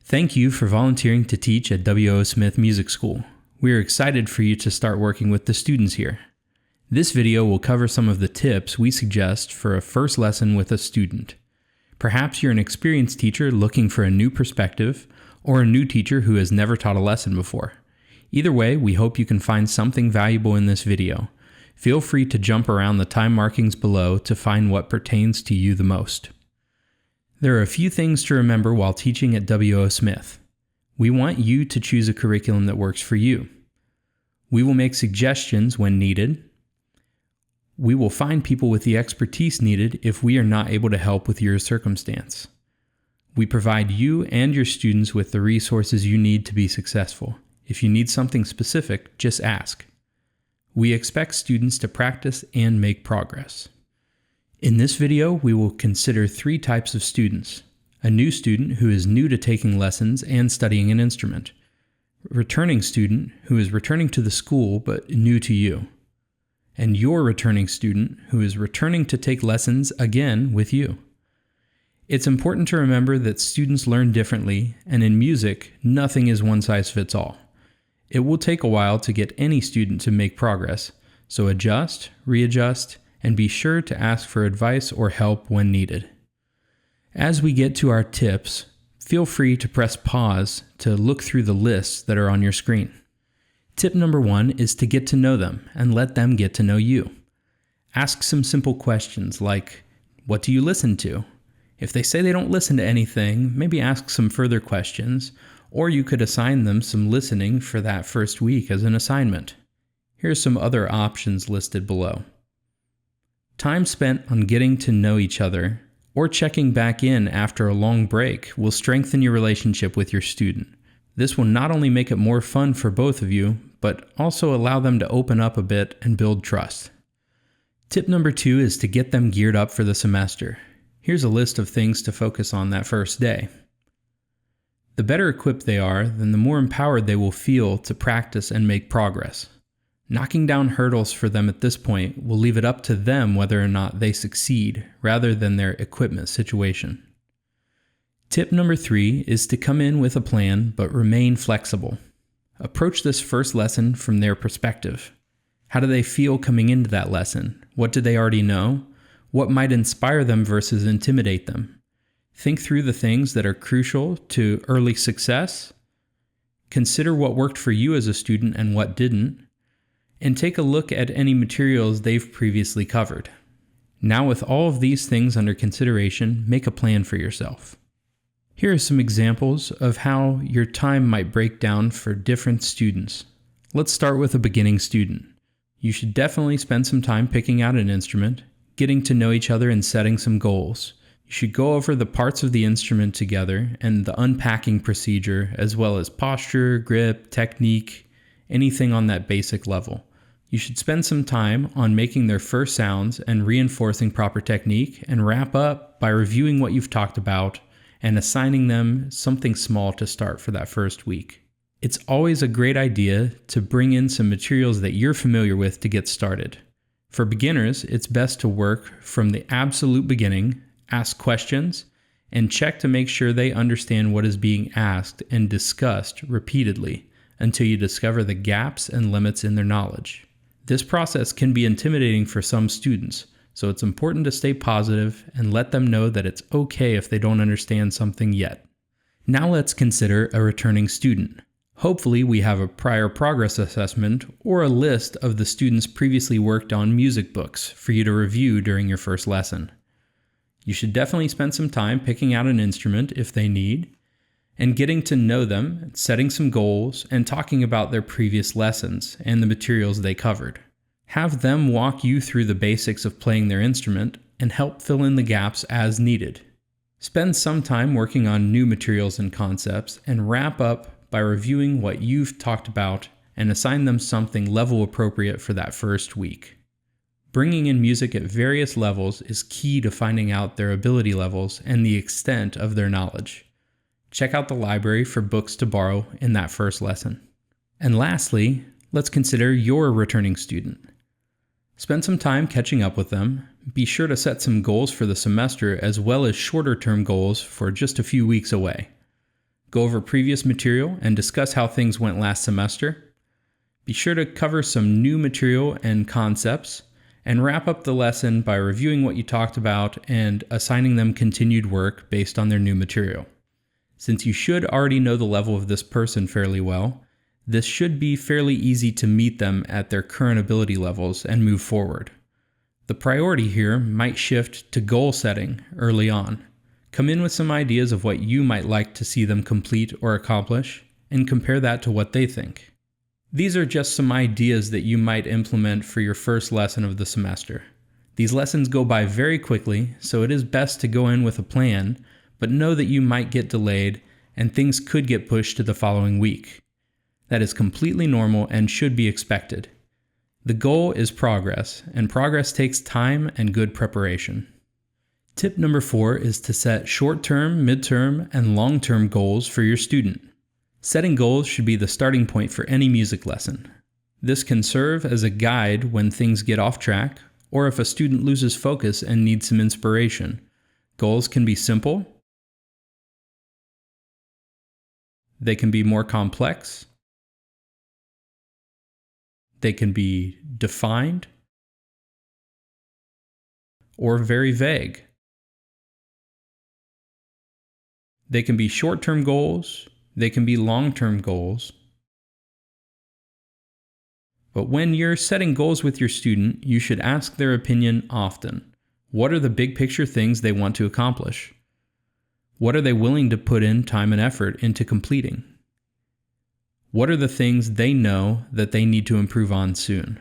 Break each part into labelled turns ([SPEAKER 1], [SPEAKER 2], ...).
[SPEAKER 1] Thank you for volunteering to teach at W.O. Smith Music School. We are excited for you to start working with the students here. This video will cover some of the tips we suggest for a first lesson with a student. Perhaps you're an experienced teacher looking for a new perspective, or a new teacher who has never taught a lesson before. Either way, we hope you can find something valuable in this video. Feel free to jump around the time markings below to find what pertains to you the most. There are a few things to remember while teaching at W.O. Smith. We want you to choose a curriculum that works for you. We will make suggestions when needed. We will find people with the expertise needed if we are not able to help with your circumstance. We provide you and your students with the resources you need to be successful. If you need something specific, just ask. We expect students to practice and make progress. In this video, we will consider 3 types of students. A new student who is new to taking lessons and studying an instrument. A returning student who is returning to the school but new to you. And your returning student who is returning to take lessons again with you. It's important to remember that students learn differently, and in music, nothing is one size fits all. It will take a while to get any student to make progress, so adjust, readjust, and be sure to ask for advice or help when needed. As we get to our tips, feel free to press pause to look through the lists that are on your screen. Tip number 1 is to get to know them and let them get to know you. Ask some simple questions like, what do you listen to? If they say they don't listen to anything, maybe ask some further questions, or you could assign them some listening for that first week as an assignment. Here's some other options listed below. Time spent on getting to know each other or checking back in after a long break will strengthen your relationship with your student. This will not only make it more fun for both of you, but also allow them to open up a bit and build trust. Tip number 2 is to get them geared up for the semester. Here's a list of things to focus on that first day. The better equipped they are, then the more empowered they will feel to practice and make progress. Knocking down hurdles for them at this point will leave it up to them whether or not they succeed, rather than their equipment situation. Tip number 3 is to come in with a plan, but remain flexible. Approach this first lesson from their perspective. How do they feel coming into that lesson? What do they already know? What might inspire them versus intimidate them? Think through the things that are crucial to early success. Consider what worked for you as a student and what didn't. And take a look at any materials they've previously covered. Now, with all of these things under consideration, make a plan for yourself. Here are some examples of how your time might break down for different students. Let's start with a beginning student. You should definitely spend some time picking out an instrument, getting to know each other and setting some goals. You should go over the parts of the instrument together and the unpacking procedure, as well as posture, grip, technique, anything on that basic level. You should spend some time on making their first sounds and reinforcing proper technique, and wrap up by reviewing what you've talked about and assigning them something small to start for that first week. It's always a great idea to bring in some materials that you're familiar with to get started. For beginners, it's best to work from the absolute beginning, ask questions, and check to make sure they understand what is being asked and discussed repeatedly until you discover the gaps and limits in their knowledge. This process can be intimidating for some students, so it's important to stay positive and let them know that it's okay if they don't understand something yet. Now let's consider a returning student. Hopefully we have a prior progress assessment or a list of the students previously worked on music books for you to review during your first lesson. You should definitely spend some time picking out an instrument if they need, and getting to know them, setting some goals, and talking about their previous lessons and the materials they covered. Have them walk you through the basics of playing their instrument and help fill in the gaps as needed. Spend some time working on new materials and concepts, and wrap up by reviewing what you've talked about and assign them something level appropriate for that first week. Bringing in music at various levels is key to finding out their ability levels and the extent of their knowledge. Check out the library for books to borrow in that first lesson. And lastly, let's consider your returning student. Spend some time catching up with them. Be sure to set some goals for the semester as well as shorter-term goals for just a few weeks away. Go over previous material and discuss how things went last semester. Be sure to cover some new material and concepts, and wrap up the lesson by reviewing what you talked about and assigning them continued work based on their new material. Since you should already know the level of this person fairly well, this should be fairly easy to meet them at their current ability levels and move forward. The priority here might shift to goal setting early on. Come in with some ideas of what you might like to see them complete or accomplish, and compare that to what they think. These are just some ideas that you might implement for your first lesson of the semester. These lessons go by very quickly, so it is best to go in with a plan, but know that you might get delayed and things could get pushed to the following week. That is completely normal and should be expected. The goal is progress, and progress takes time and good preparation. Tip number 4 is to set short-term, mid-term, and long-term goals for your student. Setting goals should be the starting point for any music lesson. This can serve as a guide when things get off track, or if a student loses focus and needs some inspiration. Goals can be simple. They can be more complex. They can be defined or very vague. They can be short-term goals. They can be long-term goals. But when you're setting goals with your student, you should ask their opinion often. What are the big picture things they want to accomplish? What are they willing to put in time and effort into completing? What are the things they know that they need to improve on soon?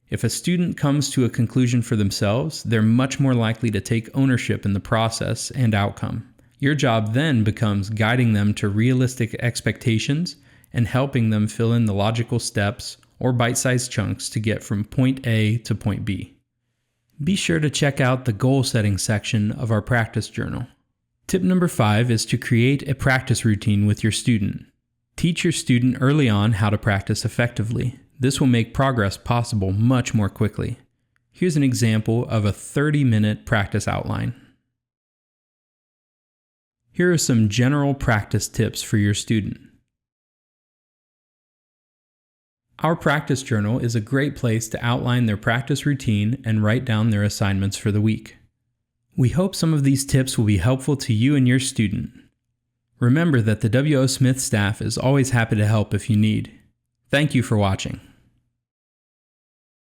[SPEAKER 1] If a student comes to a conclusion for themselves, they're much more likely to take ownership in the process and outcome. Your job then becomes guiding them to realistic expectations and helping them fill in the logical steps or bite-sized chunks to get from point A to point B. Be sure to check out the goal setting section of our practice journal. Tip number 5 is to create a practice routine with your student. Teach your student early on how to practice effectively. This will make progress possible much more quickly. Here's an example of a 30-minute practice outline. Here are some general practice tips for your student. Our practice journal is a great place to outline their practice routine and write down their assignments for the week. We hope some of these tips will be helpful to you and your student. Remember that the W.O. Smith staff is always happy to help if you need. Thank you for watching.